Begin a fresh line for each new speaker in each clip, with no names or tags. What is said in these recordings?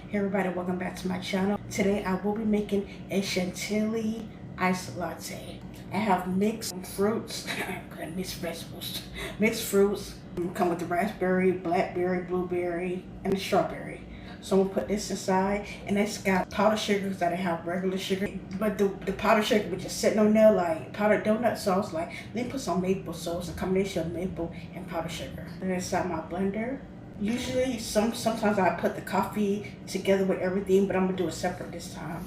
Hey everybody, welcome back to my channel. Today I will be making a Chantilly iced latte. I have mixed fruits, mixed vegetables, mixed fruits. Come with the raspberry, blackberry, blueberry, and the strawberry. So I'm gonna put this inside, and it's got powdered sugar because I didn't have regular sugar. But the powdered sugar was just sitting on there like powdered donut sauce. Like, let me put some maple sauce, a combination of maple and powdered sugar. And inside my blender. Usually, sometimes I put the coffee together with everything, but I'm gonna do it separate this time.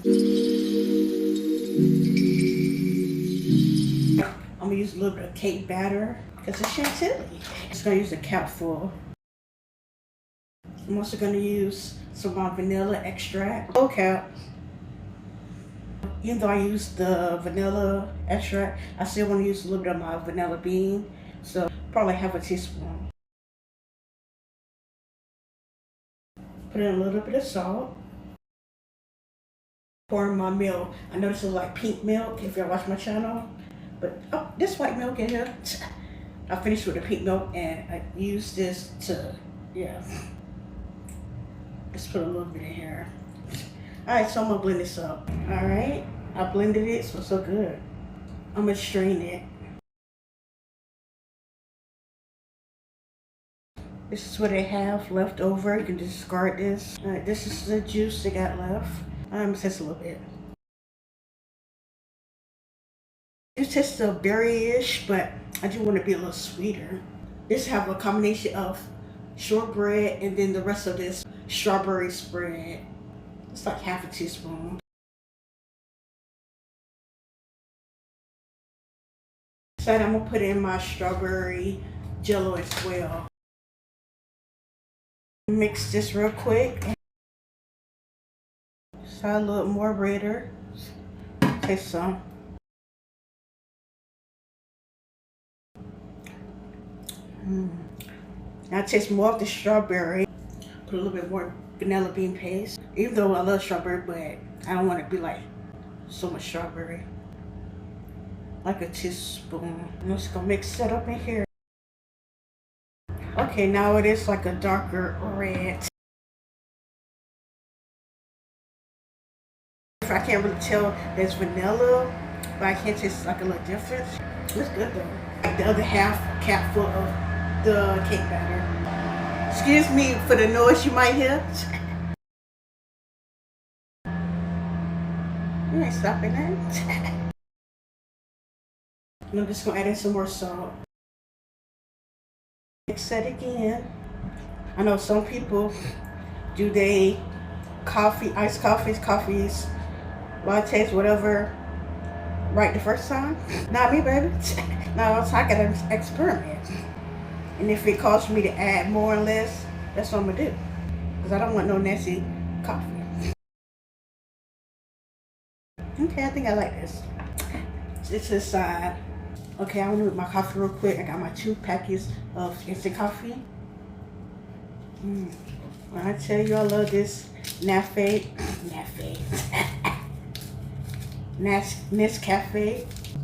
I'm gonna use a little bit of cake batter because it's Chantilly. Just gonna use a cap full. I'm also gonna use some vanilla extract. Whole cap. Even though I use the vanilla extract, I still want to use a little bit of my vanilla bean. So probably half a teaspoon. Put in a little bit of salt. Pour in my milk. I know this is like pink milk if y'all watch my channel. But oh, this white milk in here. I finished with the pink milk and I used this to, yeah. Let's put a little bit in here. Alright, so I'm gonna blend this up. Alright, I blended it, so it's so good. I'm gonna strain it. This is what I have left over. You can discard this. Alright, this is the juice they got left. Just a little bit. It tastes a berry-ish, but I do want to be a little sweeter. This have a combination of shortbread and then the rest of this strawberry spread. It's like half a teaspoon. So I'm gonna put in my strawberry jello as well. Mix this real quick. So a little more redder. Taste some. Now taste more of the strawberry. Put a little bit more vanilla bean paste. Even though I love strawberry, but I don't want it to be like so much strawberry. Like a teaspoon. I'm just gonna mix it up in here. Okay, now it is like a darker red. I can't really tell there's vanilla, but I can't taste like a little difference. It's good though. The other half cap full of the cake batter. Excuse me for the noise you might hear. You ain't stopping that. I'm just gonna add in some more salt. Mix that again. I know some people do they iced coffees, lattes, whatever, right the first time. Not me, baby. No, I gotta experiment. And if it costs me to add more or less, that's what I'm gonna do. Because I don't want no nasty coffee. Okay, I think I like this. This is side. Okay, I'm gonna make my coffee real quick. I got my 2 packets of instant coffee. When I tell you I love this Nescafe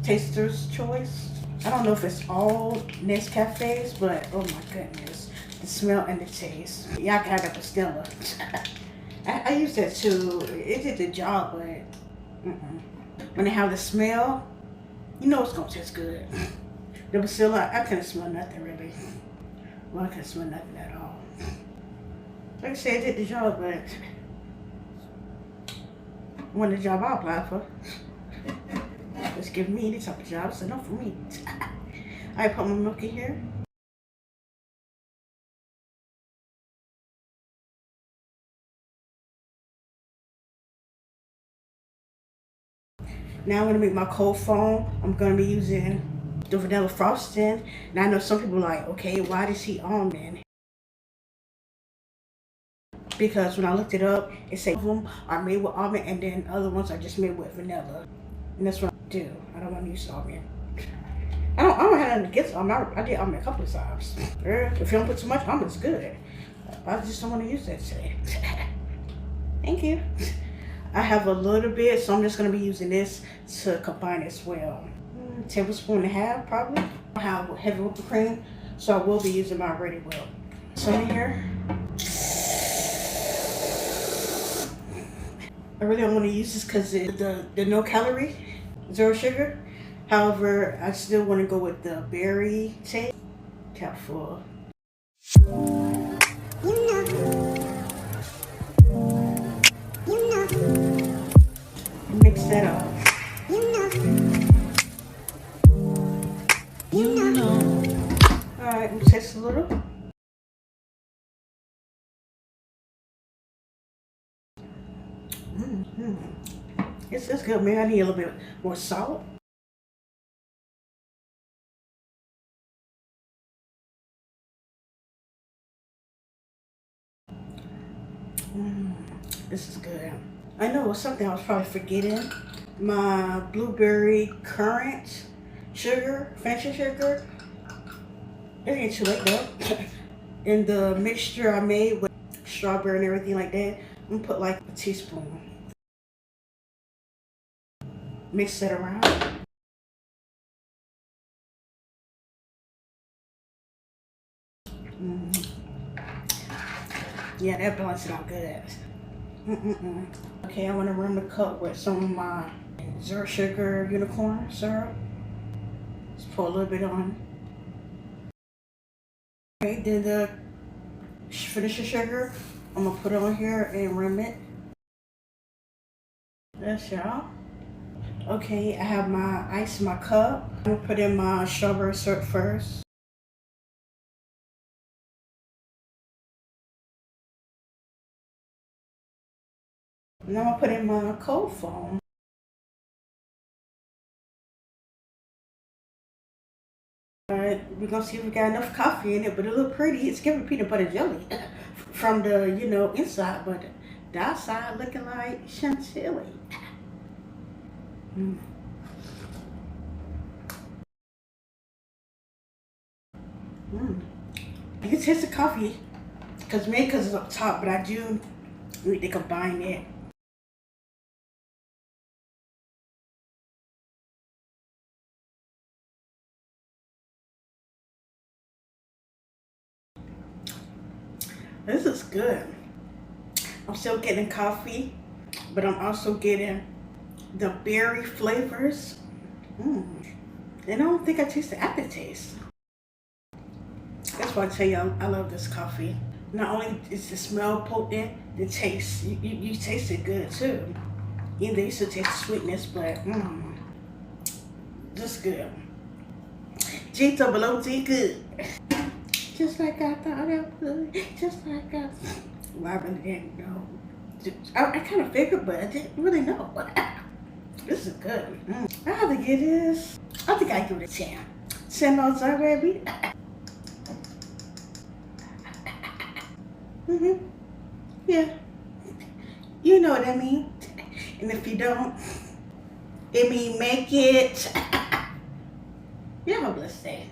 Taster's Choice. I don't know if it's all Nescafes, but oh my goodness, the smell and the taste. Yeah, I got the Stella. I use that too. It did the job, but when they have the smell, you know it's gonna taste good. The Bacilla, I couldn't smell nothing really. Well, I couldn't smell nothing at all. Like I said, it did the job, but one of the job I applied for. Just give me any type of job, so not for me. I put my milk in here. Now I'm gonna make my cold foam. I'm gonna be using the vanilla frosting. Now I know some people are like, okay, why does he almond? Because when I looked it up, it said some of them are made with almond and then other ones are just made with vanilla. And that's what I do. I don't want to use almond. I don't have nothing against almond. I did almond a couple of times. If you don't put too much almond, it's good. I just don't want to use that today. Thank you. I have a little bit, so I'm just going to be using this to combine as well. Tablespoon and a half, probably. I have heavy whipping cream, so I will be using my Ready Whip. So in here. I really don't want to use this because the no calorie, zero sugar. However, I still want to go with the berry taste. Cap full. Mix that up. Alright, we'll taste a little. It's good, man. I need a little bit more salt. This is good. I know it's something I was probably forgetting. My blueberry currant sugar, fancy sugar. It ain't too late though. And the mixture I made with strawberry and everything like that, I'm gonna put like a teaspoon. Mix it around. Yeah, that balances it out good. Okay, I want to run the cup with some of my zero sugar unicorn syrup. Just pour a little bit on. Okay, then the finish the sugar. I'm gonna put it on here and rim it. That's y'all. Okay, I have my ice in my cup. I'm gonna put in my strawberry syrup first. And I'm gonna put in my cold foam. Alright, we're gonna see if we got enough coffee in it, but it look pretty. It's giving peanut butter jelly from the, inside, but the outside looking like Chantilly. You can taste the coffee, because it's up top, but I do need to combine it. This is good. I'm still getting coffee, but I'm also getting the berry flavors. And I don't think I taste the aftertaste. That's why I tell you I love this coffee. Not only is the smell potent, the taste, you taste it good too. Even though you still taste the sweetness, but just good. Gito below G good. Just like I thought it would. Just like I well, I really didn't know. I kind of figured, but I didn't really know. This is good. I have to get this. I think I give it a 10. 10 notes already. Yeah. You know what I mean. And if you don't, it mean make it. You have a blessed day.